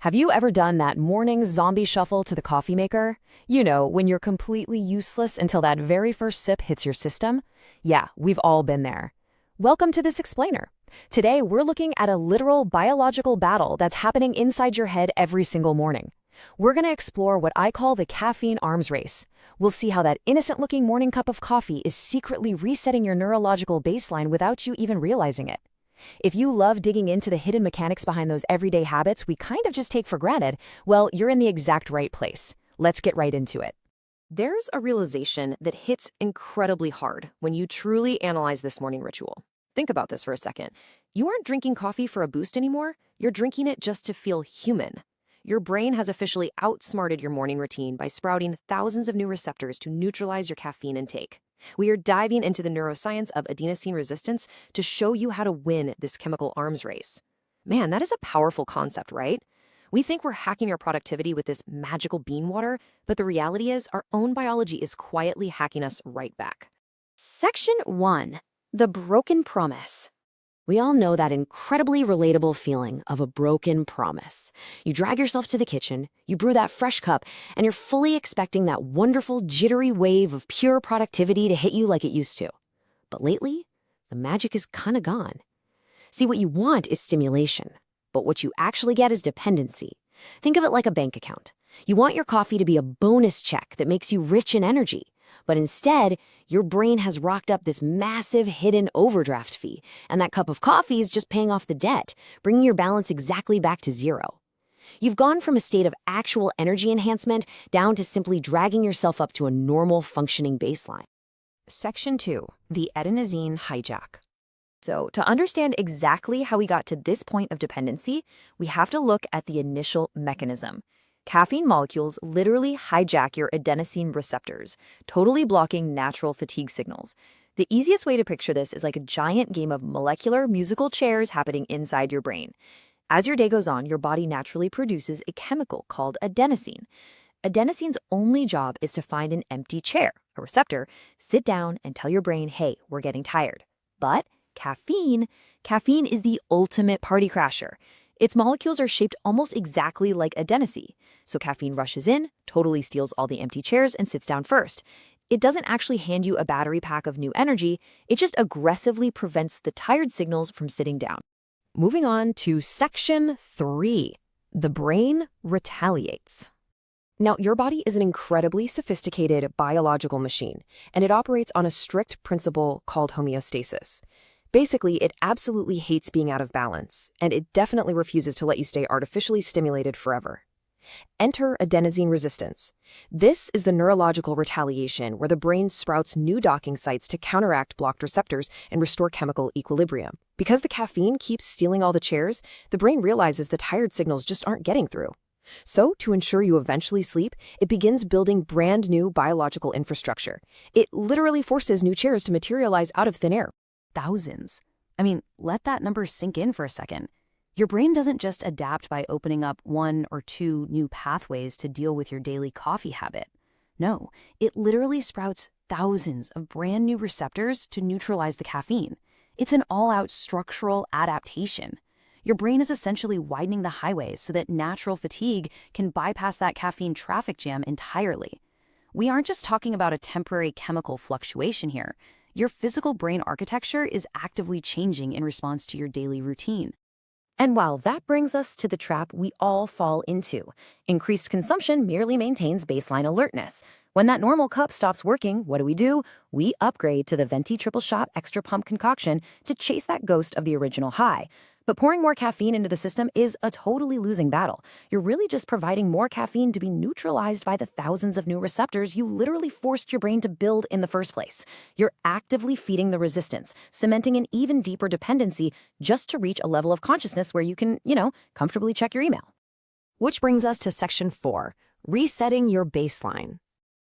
Have you ever done that morning zombie shuffle to the coffee maker? You know, when you're completely useless until that very first sip hits your system? Yeah, we've all been there. Welcome to this explainer. Today, we're looking at a literal biological battle that's happening inside your head every single morning. We're going to explore what I call the caffeine arms race. We'll see how that innocent-looking morning cup of coffee is secretly resetting your neurological baseline without you even realizing it. If you love digging into the hidden mechanics behind those everyday habits we kind of just take for granted, well, you're in the exact right place. Let's get right into it. There's a realization that hits incredibly hard when you truly analyze this morning ritual. Think about this for a second. You aren't drinking coffee for a boost anymore. You're drinking it just to feel human. Your brain has officially outsmarted your morning routine by sprouting thousands of new receptors to neutralize your caffeine intake. We are diving into the neuroscience of adenosine resistance to show you how to win this chemical arms race. Man, that is a powerful concept, right? We think we're hacking our productivity with this magical bean water, but the reality is our own biology is quietly hacking us right back. Section 1. The Broken Promise. We all know that incredibly relatable feeling of a broken promise. You drag yourself to the kitchen, you brew that fresh cup, and you're fully expecting that wonderful, jittery wave of pure productivity to hit you like it used to. But lately, the magic is kinda gone. See, what you want is stimulation, but what you actually get is dependency. Think of it like a bank account. You want your coffee to be a bonus check that makes you rich in energy. But instead, your brain has rocked up this massive hidden overdraft fee, and that cup of coffee is just paying off the debt, bringing your balance exactly back to zero. You've gone from a state of actual energy enhancement down to simply dragging yourself up to a normal functioning baseline. Section 2. The adenosine hijack. So, to understand exactly how we got to this point of dependency, we have to look at the initial mechanism. Caffeine molecules literally hijack your adenosine receptors, totally blocking natural fatigue signals. The easiest way to picture this is like a giant game of molecular musical chairs happening inside your brain. As your day goes on, your body naturally produces a chemical called adenosine. Adenosine's only job is to find an empty chair, a receptor, sit down and tell your brain, hey, we're getting tired. But caffeine is the ultimate party crasher. Its molecules are shaped almost exactly like adenosine. So caffeine rushes in, totally steals all the empty chairs, and sits down first. It doesn't actually hand you a battery pack of new energy, it just aggressively prevents the tired signals from sitting down. Moving on to Section 3. The brain retaliates. Now, your body is an incredibly sophisticated biological machine, and it operates on a strict principle called homeostasis. Basically, it absolutely hates being out of balance, and it definitely refuses to let you stay artificially stimulated forever. Enter adenosine resistance. This is the neurological retaliation where the brain sprouts new docking sites to counteract blocked receptors and restore chemical equilibrium. Because the caffeine keeps stealing all the chairs, the brain realizes the tired signals just aren't getting through. So, to ensure you eventually sleep, it begins building brand new biological infrastructure. It literally forces new chairs to materialize out of thin air. Thousands. I mean, let that number sink in for a second. Your brain doesn't just adapt by opening up 1 or 2 new pathways to deal with your daily coffee habit. No, it literally sprouts thousands of brand new receptors to neutralize the caffeine. It's an all-out structural adaptation. Your brain is essentially widening the highways so that natural fatigue can bypass that caffeine traffic jam entirely. We aren't just talking about a temporary chemical fluctuation here. Your physical brain architecture is actively changing in response to your daily routine. And while that brings us to the trap we all fall into, increased consumption merely maintains baseline alertness. When that normal cup stops working, what do? We upgrade to the Venti Triple Shot Extra Pump concoction to chase that ghost of the original high. But pouring more caffeine into the system is a totally losing battle. You're really just providing more caffeine to be neutralized by the thousands of new receptors you literally forced your brain to build in the first place. You're actively feeding the resistance, cementing an even deeper dependency just to reach a level of consciousness where you can, comfortably check your email. Which brings us to Section 4, resetting your baseline.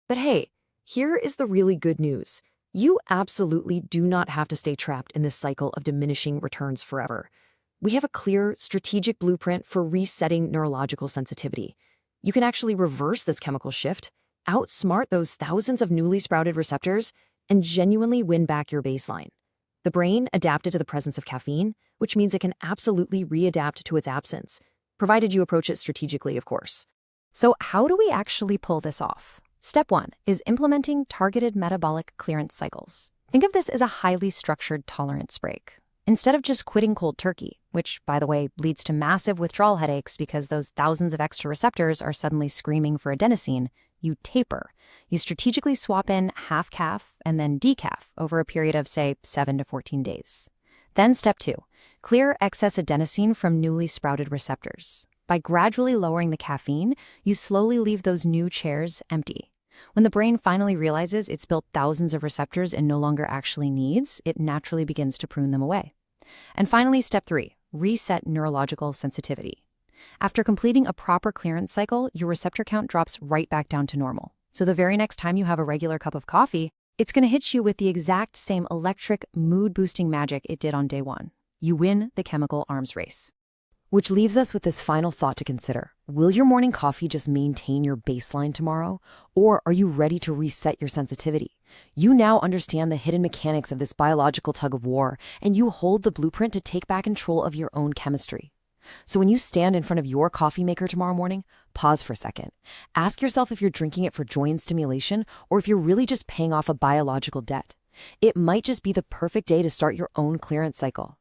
But hey, here is the really good news. You absolutely do not have to stay trapped in this cycle of diminishing returns forever. We have a clear, strategic blueprint for resetting neurological sensitivity. You can actually reverse this chemical shift, outsmart those thousands of newly sprouted receptors, and genuinely win back your baseline. The brain adapted to the presence of caffeine, which means it can absolutely readapt to its absence. provided you approach it strategically, of course. So how do we actually pull this off? Step 1 is implementing targeted metabolic clearance cycles. Think of this as a highly structured tolerance break. Instead of just quitting cold turkey, which, by the way, leads to massive withdrawal headaches because those thousands of extra receptors are suddenly screaming for adenosine, you taper. You strategically swap in half calf and then decaf over a period of, say, 7 to 14 days. Then step 2, clear excess adenosine from newly sprouted receptors. By gradually lowering the caffeine, you slowly leave those new chairs empty. When the brain finally realizes it's built thousands of receptors and no longer actually needs, it naturally begins to prune them away. And finally, step 3, reset neurological sensitivity. After completing a proper clearance cycle, your receptor count drops right back down to normal. So the very next time you have a regular cup of coffee, it's going to hit you with the exact same electric, mood-boosting magic it did on day 1. You win the chemical arms race. Which leaves us with this final thought to consider. Will your morning coffee just maintain your baseline tomorrow? Or are you ready to reset your sensitivity? You now understand the hidden mechanics of this biological tug of war, and you hold the blueprint to take back control of your own chemistry. So when you stand in front of your coffee maker tomorrow morning, pause for a second. Ask yourself if you're drinking it for joy and stimulation, or if you're really just paying off a biological debt. It might just be the perfect day to start your own clearance cycle.